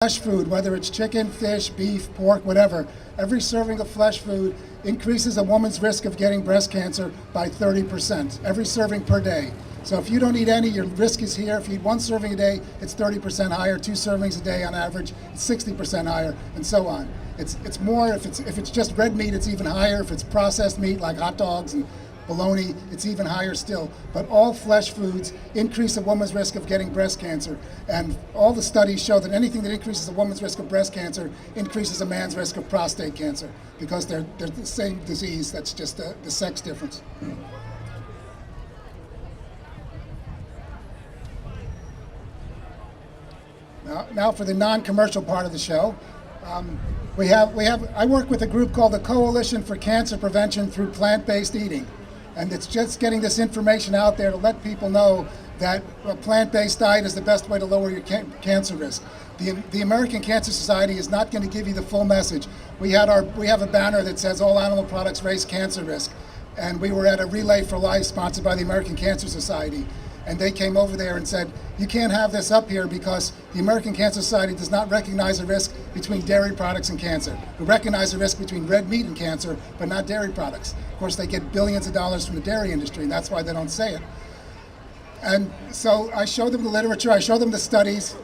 Flesh food, whether it's chicken, fish, beef, pork, whatever, every serving of flesh food increases a woman's risk of getting breast cancer by 30%, every serving per day. So if you don't eat any, your risk is here. If you eat one serving a day, it's 30% higher. 2 servings a day on average, it's 60% higher, and so on. It's more, if it's just red meat, it's even higher. If it's processed meat like hot dogs and bologna, it's even higher still. But all flesh foods increase a woman's risk of getting breast cancer. And all the studies show that anything that increases a woman's risk of breast cancer increases a man's risk of prostate cancer, because they're the same disease, that's just the sex difference. Now for the non-commercial part of the show. I work with a group called the Coalition for Cancer Prevention Through Plant-Based Eating. And it's just getting this information out there to let people know that a plant-based diet is the best way to lower your cancer risk. The American Cancer Society is not going to give you the full message. We have a banner that says all animal products raise cancer risk. And we were at a Relay for Life sponsored by the American Cancer Society. And they came over there and said, you can't have this up here because the American Cancer Society does not recognize a risk between dairy products and cancer. We recognize a risk between red meat and cancer, but not dairy products. Of course, they get billions of dollars from the dairy industry, and that's why they don't say it. And so I showed them the literature, I showed them the studies,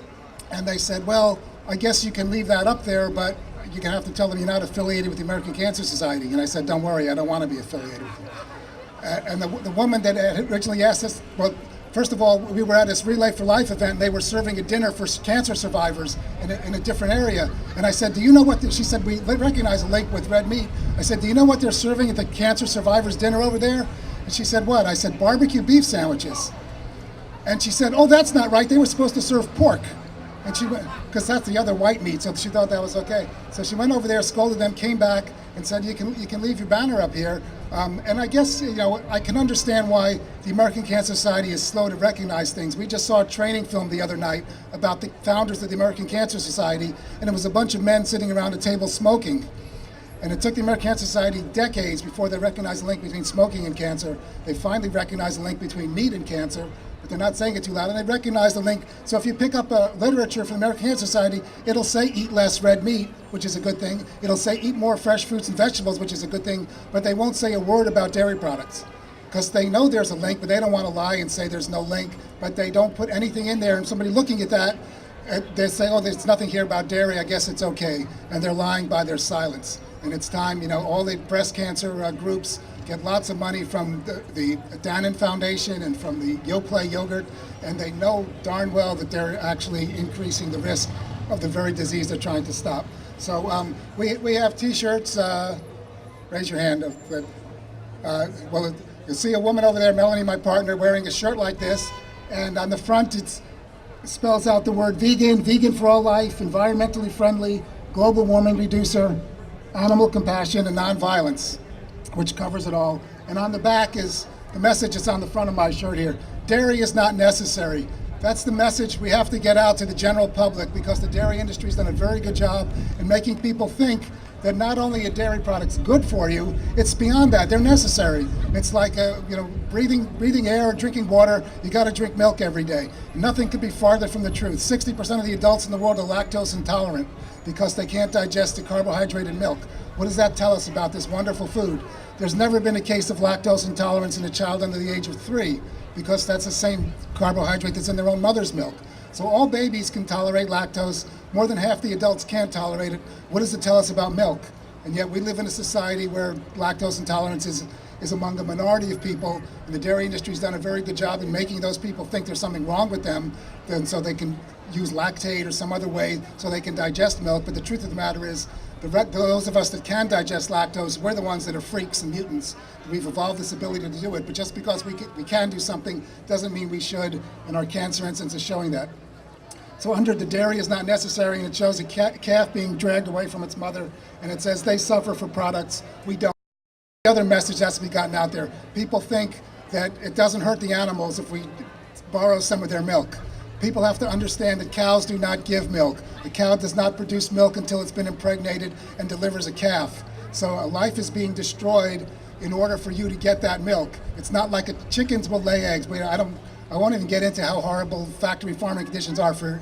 and they said, well, I guess you can leave that up there, but you're gonna have to tell them you're not affiliated with the American Cancer Society. And I said, don't worry, I don't want to be affiliated with them. And the woman that had originally asked us, well, first of all, we were at this Relay for Life event, and they were serving a dinner for cancer survivors in a different area. And I said, do you know what, she said, we recognize a link with red meat. I said, do you know what they're serving at the cancer survivors dinner over there? And she said, what? I said, barbecue beef sandwiches. And she said, oh, that's not right. They were supposed to serve pork. And she went, because that's the other white meat, so she thought that was okay. So she went over there, scolded them, came back, and said, you can leave your banner up here. And I guess, I can understand why the American Cancer Society is slow to recognize things. We just saw a training film the other night about the founders of the American Cancer Society, and it was a bunch of men sitting around a table smoking. And it took the American Cancer Society decades before they recognized the link between smoking and cancer. They finally recognized the link between meat and cancer, but they're not saying it too loud, and they recognize the link. So if you pick up literature from the American Cancer Society, it'll say eat less red meat, which is a good thing. It'll say eat more fresh fruits and vegetables, which is a good thing, but they won't say a word about dairy products, because they know there's a link, but they don't want to lie and say there's no link, but they don't put anything in there, and somebody looking at that, they say, oh, there's nothing here about dairy, I guess it's okay, and they're lying by their silence. And it's time, all the breast cancer groups get lots of money from the Dannon Foundation and from the Yoplait yogurt, and they know darn well that they're actually increasing the risk of the very disease they're trying to stop. So we have T-shirts. Raise your hand. Well, you'll see a woman over there, Melanie, my partner, wearing a shirt like this, and on the front it spells out the word vegan, vegan for all life, environmentally friendly, global warming reducer, animal compassion, and nonviolence, which covers it all. And on the back is the message that's on the front of my shirt here. Dairy is not necessary. That's the message we have to get out to the general public, because the dairy industry has done a very good job in making people think that not only are dairy products good for you, it's beyond that. They're necessary. It's like breathing air or drinking water. You got to drink milk every day. Nothing could be farther from the truth. 60% of the adults in the world are lactose intolerant because they can't digest the carbohydrated milk. What does that tell us about this wonderful food? There's never been a case of lactose intolerance in a child under the age of 3, because that's the same carbohydrate that's in their own mother's milk. So all babies can tolerate lactose. More than half the adults can't tolerate it. What does it tell us about milk? And yet we live in a society where lactose intolerance is among a minority of people, and the dairy industry's done a very good job in making those people think there's something wrong with them, then so they can use lactate or some other way so they can digest milk. But the truth of the matter is, those of us that can digest lactose, we're the ones that are freaks and mutants. We've evolved this ability to do it, but just because we can do something doesn't mean we should, and our cancer incidence is showing that. So under the dairy is not necessary, and it shows a calf being dragged away from its mother, and it says they suffer for products, we don't. The other message has to be gotten out there. People think that it doesn't hurt the animals if we borrow some of their milk. People have to understand that cows do not give milk. A cow does not produce milk until it's been impregnated and delivers a calf. So a life is being destroyed in order for you to get that milk. It's not like chickens will lay eggs. I won't even get into how horrible factory farming conditions are for